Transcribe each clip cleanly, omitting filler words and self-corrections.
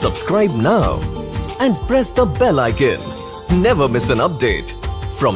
Subscribe now and press the bell icon. Never miss an update from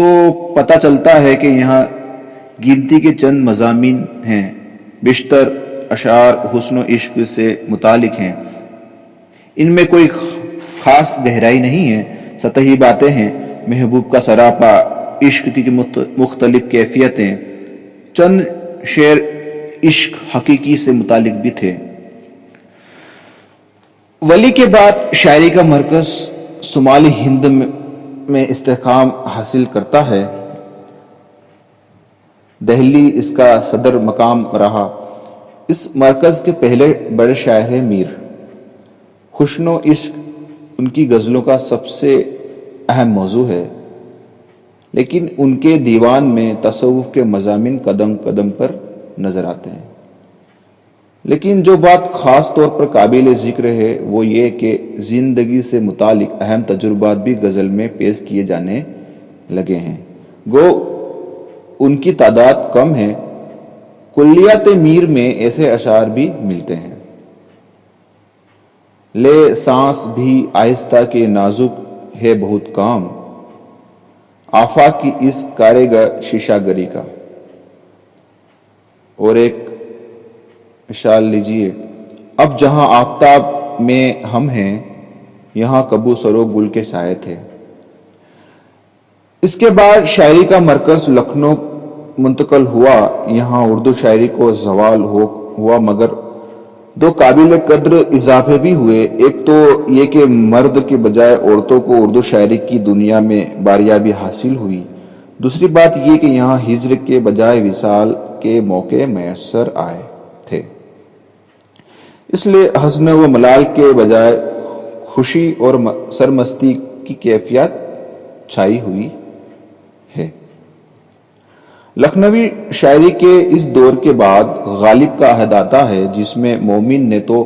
تو پتہ چلتا ہے کہ یہاں گنتی کے چند مضامین ہیں، بیشتر اشعار حسن و عشق سے متعلق ہیں۔ ان میں کوئی خاص گہرائی نہیں ہے، سطحی باتیں ہیں، محبوب کا سراپا، عشق کی مختلف کیفیتیں۔ چند شعر عشق حقیقی سے متعلق بھی تھے۔ ولی کے بعد شاعری کا مرکز شمالی ہند میں استحکام حاصل کرتا ہے۔ دہلی اس کا صدر مقام رہا۔ اس مرکز کے پہلے بڑے شاعر ہیں میر۔ حسن و عشق ان کی غزلوں کا سب سے اہم موضوع ہے، لیکن ان کے دیوان میں تصوف کے مضامین قدم قدم پر نظر آتے ہیں۔ لیکن جو بات خاص طور پر قابل ذکر ہے وہ یہ کہ زندگی سے متعلق اہم تجربات بھی غزل میں پیش کیے جانے لگے ہیں، گو ان کی تعداد کم ہے۔ کلیات میر میں ایسے اشعار بھی ملتے ہیں: لے سانس بھی آہستہ کے نازک ہے بہت کام، آفاق کی اس کارے گا شیشہ گری کا۔ اور ایک اشعار لیجئے: اب جہاں آفتاب میں ہم ہیں، یہاں کبو سرو گل کے سائے تھے۔ اس کے بعد شاعری کا مرکز لکھنؤ منتقل ہوا۔ یہاں اردو شاعری کو زوال ہوا، مگر دو قابل قدر اضافے بھی ہوئے۔ ایک تو یہ کہ مرد کے بجائے عورتوں کو اردو شاعری کی دنیا میں باریابی حاصل ہوئی۔ دوسری بات یہ کہ یہاں ہجر کے بجائے وصال کے موقع میسر آئے تھے، اس لیے حزن و ملال کے بجائے خوشی اور سرمستی کی کیفیت چھائی ہوئی ہے۔ لکھنوی شاعری کے اس دور کے بعد غالب کا عہد آتا ہے، جس میں مومن نے تو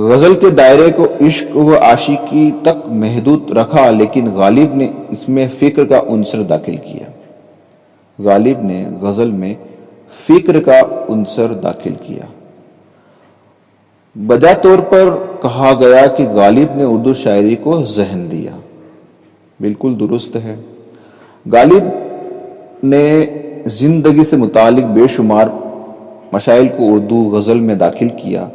غزل کے دائرے کو عشق و عاشقی تک محدود رکھا، لیکن غالب نے اس میں فکر کا عنصر داخل کیا۔ غالب نے غزل میں فکر کا عنصر داخل کیا۔ بجا طور پر کہا گیا کہ غالب نے اردو شاعری کو ذہن دیا۔ بالکل درست ہے۔ غالب نے زندگی سے متعلق بے شمار مسائل کو اردو غزل میں داخل کیا۔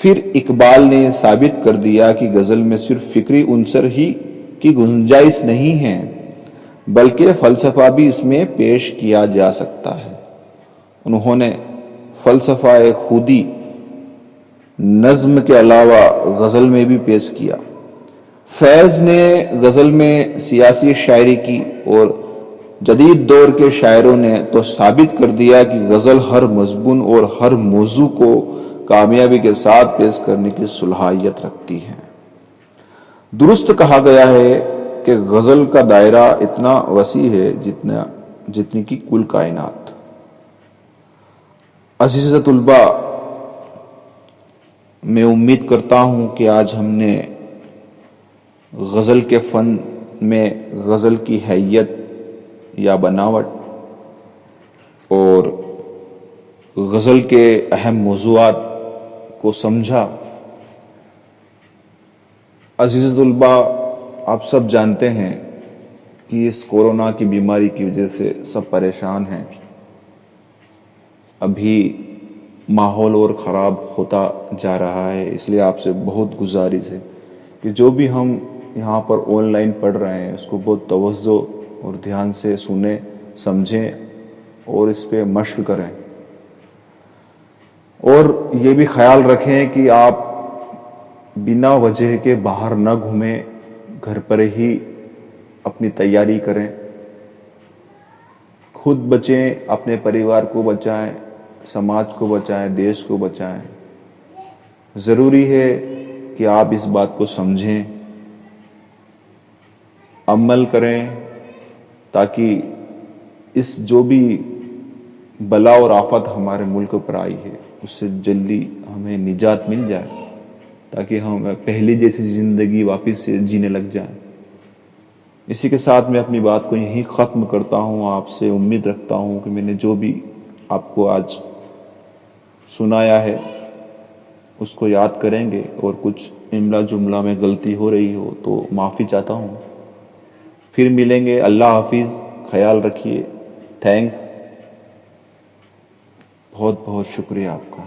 پھر اقبال نے ثابت کر دیا کہ غزل میں صرف فکری عنصر ہی کی گنجائش نہیں ہے، بلکہ فلسفہ بھی اس میں پیش کیا جا سکتا ہے۔ انہوں نے فلسفہ خودی نظم کے علاوہ غزل میں بھی پیش کیا۔ فیض نے غزل میں سیاسی شاعری کی اور جدید دور کے شاعروں نے تو ثابت کر دیا کہ غزل ہر مضمون اور ہر موضوع کو کامیابی کے ساتھ پیش کرنے کی صلاحیت رکھتی ہے۔ درست کہا گیا ہے کہ غزل کا دائرہ اتنا وسیع ہے جتنی کی کل کائنات۔ عزیز طلباء، میں امید کرتا ہوں کہ آج ہم نے غزل کے فن میں غزل کی حیت یا بناوٹ اور غزل کے اہم موضوعات کو سمجھا۔ عزیز طلباء، آپ سب جانتے ہیں کہ اس کورونا کی بیماری کی وجہ سے سب پریشان ہیں۔ ابھی ماحول اور خراب ہوتا جا رہا ہے، اس لیے آپ سے بہت گزارش ہے کہ جو بھی ہم یہاں پر آن لائن پڑھ رہے ہیں اس کو بہت توجہ اور دھیان سے سنیں، سمجھیں اور اس پہ مشق کریں۔ اور یہ بھی خیال رکھیں کہ آپ بنا وجہ کے باہر نہ گھومیں، گھر پر ہی اپنی تیاری کریں، خود بچیں، اپنے پریوار کو بچائیں، سماج کو بچائیں، دیش کو بچائیں۔ ضروری ہے کہ آپ اس بات کو سمجھیں، عمل کریں، تاکہ اس جو بھی بلا اور آفت ہمارے ملک پر آئی ہے اس سے جلدی ہمیں نجات مل جائے، تاکہ ہم پہلی جیسی زندگی واپس سے جینے لگ جائیں۔ اسی کے ساتھ میں اپنی بات کو یہیں ختم کرتا ہوں۔ آپ سے امید رکھتا ہوں کہ میں نے جو بھی آپ کو آج سنایا ہے اس کو یاد کریں گے، اور کچھ املا جملہ میں غلطی ہو رہی ہو تو معافی چاہتا ہوں۔ پھر ملیں گے. اللہ حافظ, خیال رکھیے. تھینکس, بہت بہت شکریہ آپ کا.